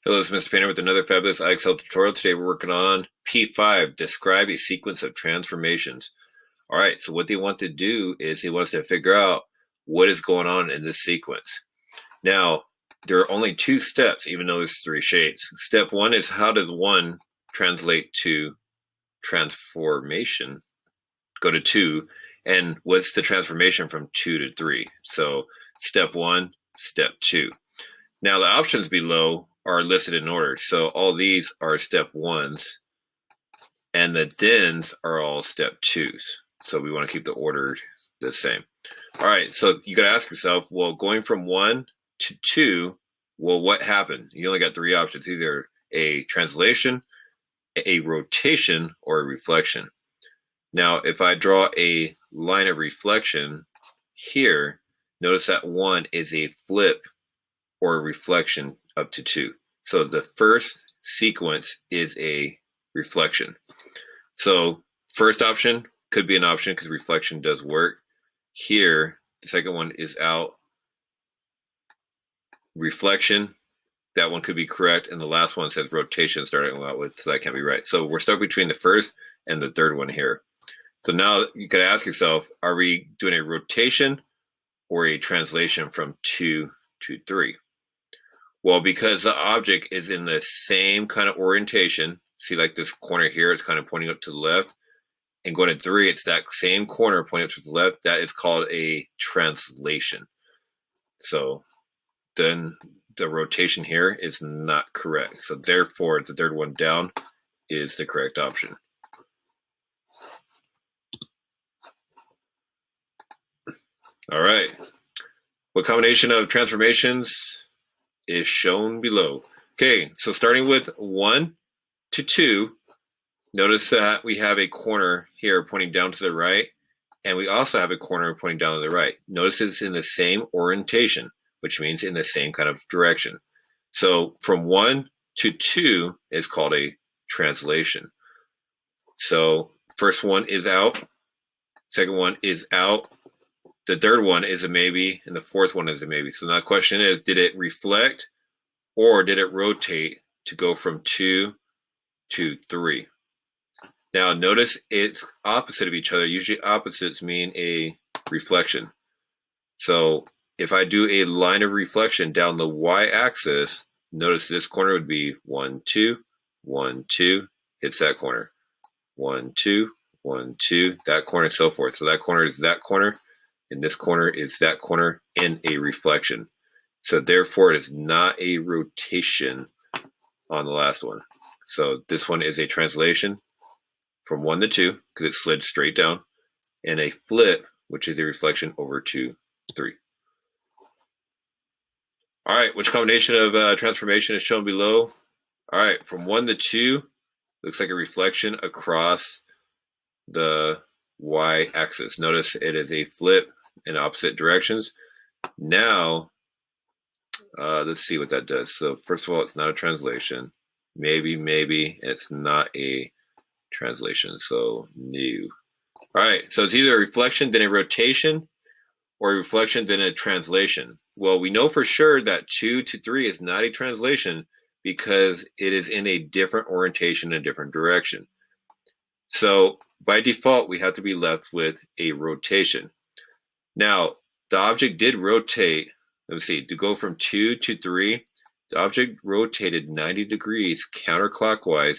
Hello, it's Mr. Painter with another fabulous IXL tutorial. Today we're working on P5, describe a sequence of transformations. All right, so what they want to do is they want us to figure out what is going on in this sequence. Now, there are only two steps, even though there's three shades. Step one is how does one translate to transformation? Go to two, and what's the transformation from two to three? So step one, step two. Now the options below are listed in order. So all these are step ones and the thens are all step twos. So we want to keep the order the same. All right, so you got to ask yourself, well, going from one to two, well, what happened? You only got three options, either a translation, a rotation, or a reflection. Now, if I draw a line of reflection here, notice that one is a flip or a reflection up to two. So the first sequence is a reflection. So first option could be an option because reflection does work. Here, the second one is out. Reflection, that one could be correct. And the last one says rotation starting out with, so that can't be right. So we're stuck between the first and the third one here. So now you got to ask yourself, are we doing a rotation or a translation from two to three? Well, because the object is in the same kind of orientation, see like this corner here, it's kind of pointing up to the left, and going to three, it's that same corner pointing up to the left, that is called a translation. So then the rotation here is not correct. So therefore, the third one down is the correct option. All right. What combination of transformations is shown below? Okay, so starting with 1 to 2, notice that we have a corner here pointing down to the right, and we also have a corner pointing down to the right. Notice it's in the same orientation, which means in the same kind of direction. So from 1 to 2 is called a translation. So first one is out, second one is out, the third one is a maybe, and the fourth one is a maybe. So now the question is, did it reflect or did it rotate to go from 2 to 3? Now notice it's opposite of each other. Usually opposites mean a reflection. So if I do a line of reflection down the y-axis, notice this corner would be 1, 2, 1, 2, hits that corner. 1, 2, 1, 2, that corner, and so forth. So that corner is that corner, and this corner is that corner in a reflection. So therefore, it is not a rotation on the last one. So this one is a translation from 1 to 2 because it slid straight down, and a flip, which is a reflection over to 3. All right, which combination of transformation is shown below? All right, from 1 to 2, looks like a reflection across the y-axis. Notice it is a flip in opposite directions. Now, let's see what that does. So first of all, it's not a translation. Maybe it's not a translation. So new. All right, so it's either a reflection, then a rotation, or a reflection, then a translation. Well, we know for sure that 2 to 3 is not a translation because it is in a different orientation, a different direction. So by default, we have to be left with a rotation. Now, the object did rotate. Let's see, to go from 2 to 3, the object rotated 90 degrees counterclockwise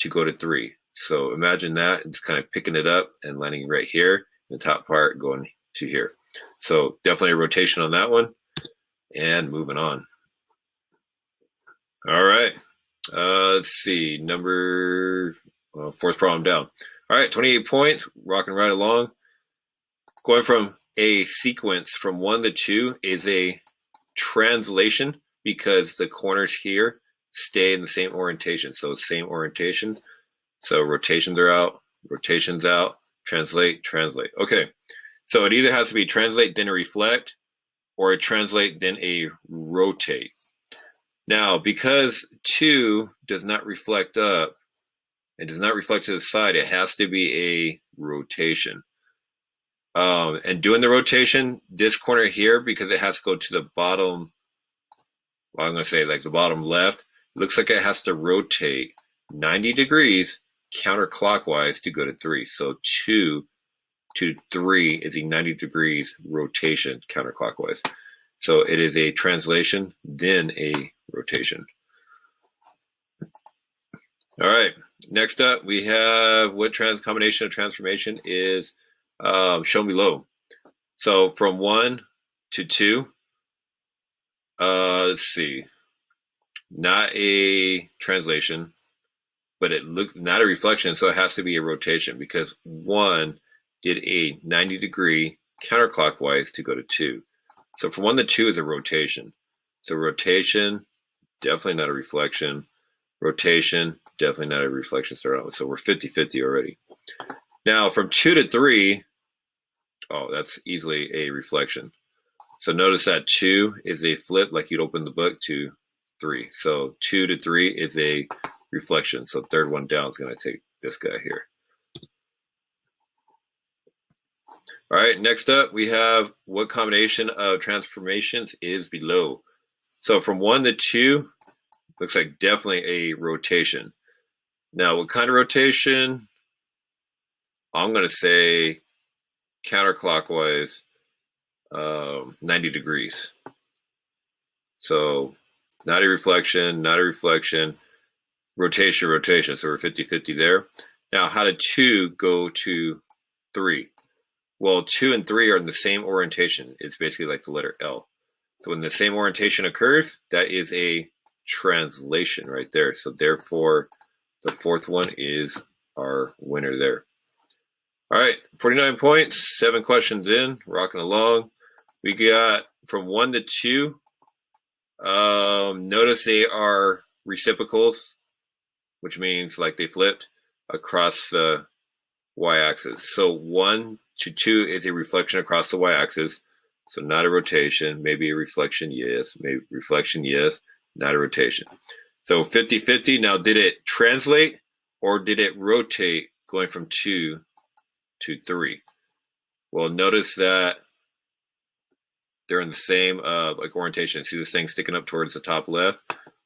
to go to 3. So imagine that, it's kind of picking it up and landing right here, the top part going to here. So definitely a rotation on that one, and moving on. All right, let's see, fourth problem down. All right, 28 points, rocking right along. Going from a sequence from 1 to 2 is a translation because the corners here stay in the same orientation. So same orientation. So rotations are out, rotations out, translate, translate. Okay, so it either has to be translate, then a reflect, or a translate, then a rotate. Now, because 2 does not reflect up, it does not reflect to the side, it has to be a rotation. And doing the rotation, this corner here, because it has to go to the bottom, well, I'm going to say like the bottom left, looks like it has to rotate 90 degrees counterclockwise to go to 3. So 2 to 3 is a 90 degrees rotation counterclockwise. So it is a translation, then a rotation. All right. Next up, we have what combination of transformation is shown below. So from 1 to 2, let's see, not a translation, but it looks not a reflection, so it has to be a rotation because 1 did a 90 degree counterclockwise to go to 2. So from 1 to 2 is a rotation. So rotation, definitely not a reflection. Rotation, definitely not a reflection start out with. So we're 50-50 already. Now from 2 to 3, oh, that's easily a reflection. So notice that 2 is a flip, like you'd open the book to 3. So 2 to 3 is a reflection. So third one down is going to take this guy here. All right, next up, we have what combination of transformations is below. So from 1 to 2, looks like definitely a rotation. Now, what kind of rotation? I'm going to say counterclockwise, 90 degrees. So not a reflection, not a reflection, rotation, rotation. So we're 50-50 there. Now, how did 2 go to 3? Well, 2 and 3 are in the same orientation. It's basically like the letter L. So when the same orientation occurs, that is a translation right there. So therefore, the fourth one is our winner there. All right, 49 points, 7 questions in, rocking along. We got from 1 to 2. Notice they are reciprocals, which means like they flipped across the y-axis. So 1 to 2 is a reflection across the y-axis. So not a rotation, maybe a reflection, yes. Maybe reflection, yes. Not a rotation. So 50-50. Now, did it translate or did it rotate going from 2 to 3? Well, notice that they're in the same like orientation. See this thing sticking up towards the top left?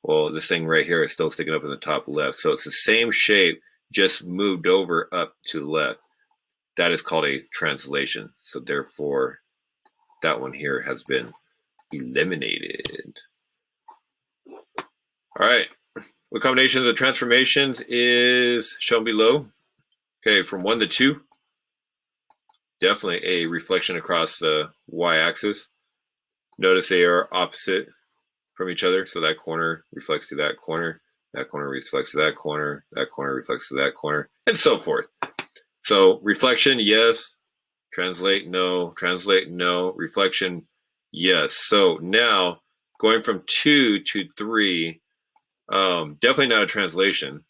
Well, this thing right here is still sticking up in the top left. So it's the same shape, just moved over up to the left. That is called a translation. So therefore, that one here has been eliminated. All right. What combination of the transformations is shown below? Okay, from 1 to 2, definitely a reflection across the y-axis. Notice they are opposite from each other. So that corner reflects to that corner reflects to that corner reflects to that corner, and so forth. So reflection, yes. Translate, no. Translate, no. Reflection, yes. So now going from 2 to 3, definitely not a translation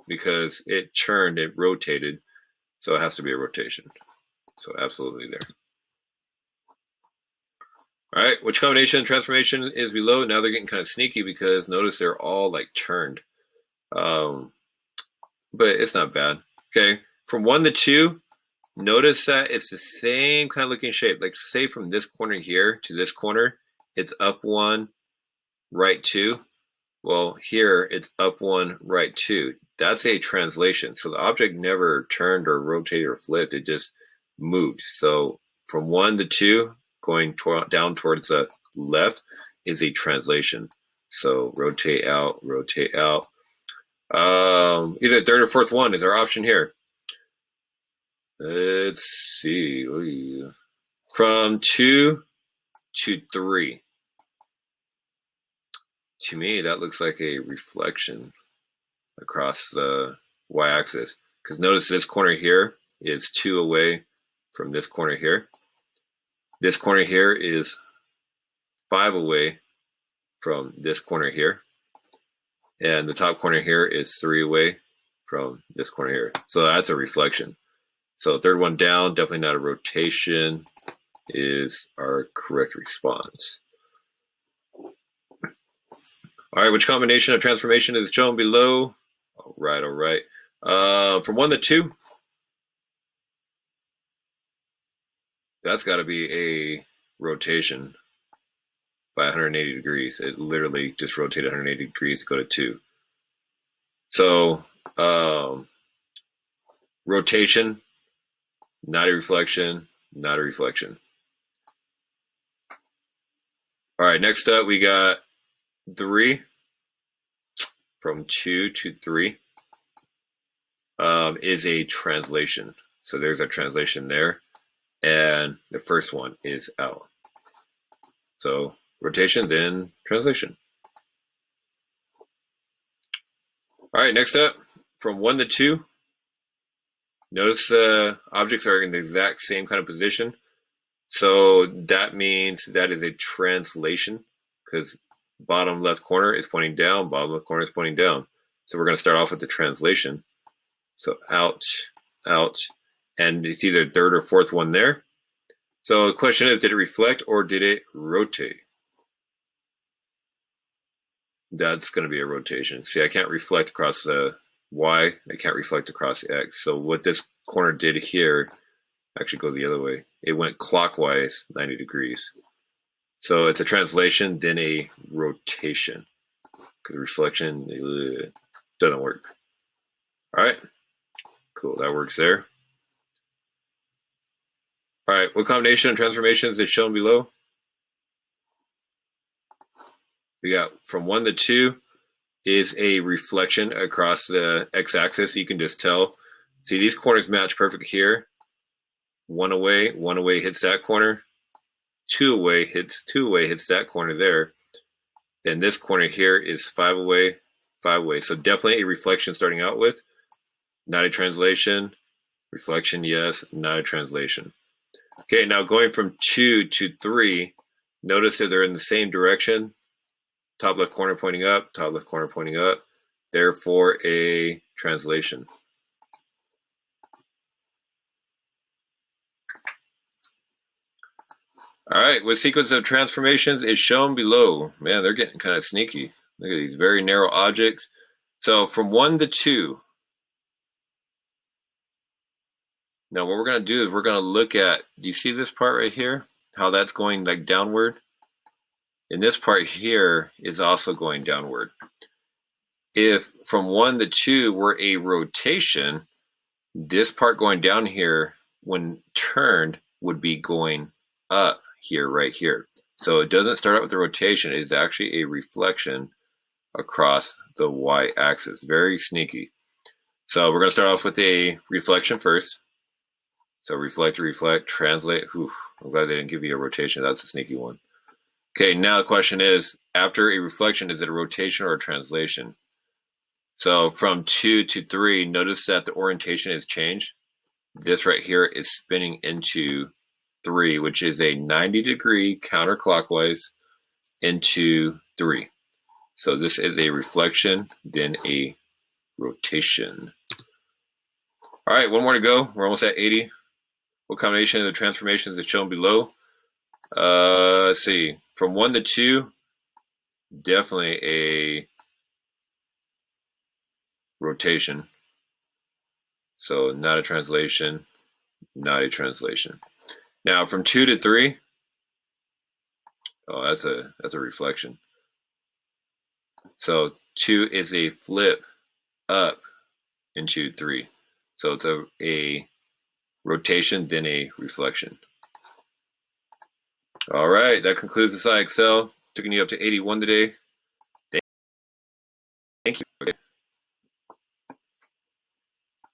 because it churned, it rotated. So it has to be a rotation. So absolutely there. All right, which combination and transformation is below? Now they're getting kind of sneaky because notice they're all like turned. But it's not bad. Okay, from 1 to 2, notice that it's the same kind of looking shape. Like say from this corner here to this corner, it's up 1, right 2. Well, here it's up 1, right 2. That's a translation. So the object never turned or rotated or flipped. It just moved. So from 1 to 2, going down towards the left is a translation. So rotate out, rotate out. Either third or fourth one is our option here. Let's see. From 2 to 3. To me, that looks like a reflection across the y-axis. Because notice this corner here is 2 away from this corner here. This corner here is 5 away from this corner here. And the top corner here is 3 away from this corner here. So that's a reflection. So third one down, definitely not a rotation, is our correct response. All right, which combination of transformation is shown below? All right, all right. From 1 to 2, that's got to be a rotation. by 180 degrees. It literally just rotated 180 degrees to go to 2. So rotation, not a reflection, not a reflection. All right, next up we got 3, from 2 to 3 is a translation. So there's a translation there. And the first one is L. So rotation, then translation. All right, next up, from 1 to 2, notice the objects are in the exact same kind of position. So that means that is a translation, because bottom left corner is pointing down, bottom left corner is pointing down. So we're going to start off with the translation. So out, out, and it's either third or fourth one there. So the question is, did it reflect or did it rotate? That's going to be a rotation. See, I can't reflect across the Y. I can't reflect across the X. So what this corner did here, actually go the other way. It went clockwise 90 degrees. So it's a translation, then a rotation. Because reflection doesn't work. All right. Cool. That works there. All right. What combination of transformations is shown below? We got from 1 to 2 is a reflection across the x-axis. You can just tell. See, these corners match perfect here. 1 away hits that corner. 2 away hits that corner there. Then this corner here is 5 away, 5 away. So definitely a reflection starting out with. Not a translation. Reflection, yes. Not a translation. Okay, now going from 2 to 3, notice that they're in the same direction. Top left corner pointing up, top left corner pointing up. Therefore, a translation. All right, what sequence of transformations is shown below? Man, they're getting kind of sneaky. Look at these very narrow objects. So from 1 to 2. Now what we're going to do is we're going to look at, do you see this part right here? How that's going like downward? And this part here is also going downward. If from 1 to 2 were a rotation, this part going down here, when turned, would be going up here, right here. So it doesn't start out with a rotation. It's actually a reflection across the y-axis. Very sneaky. So we're going to start off with a reflection first. So reflect, reflect, translate. Whew, I'm glad they didn't give you a rotation. That's a sneaky one. Okay, now the question is, after a reflection, is it a rotation or a translation? So from 2 to 3, notice that the orientation has changed. This right here is spinning into 3, which is a 90-degree counterclockwise into 3. So this is a reflection, then a rotation. All right, one more to go. We're almost at 80. What combination of the transformations is shown below? Let's see. From 1 to 2, definitely a rotation. So not a translation, not a translation. Now from 2 to 3, oh, that's a reflection. So 2 is a flip up into 3. So it's a rotation, then a reflection. All right, that concludes this IXL. Taking you up to 81 today. Thank you.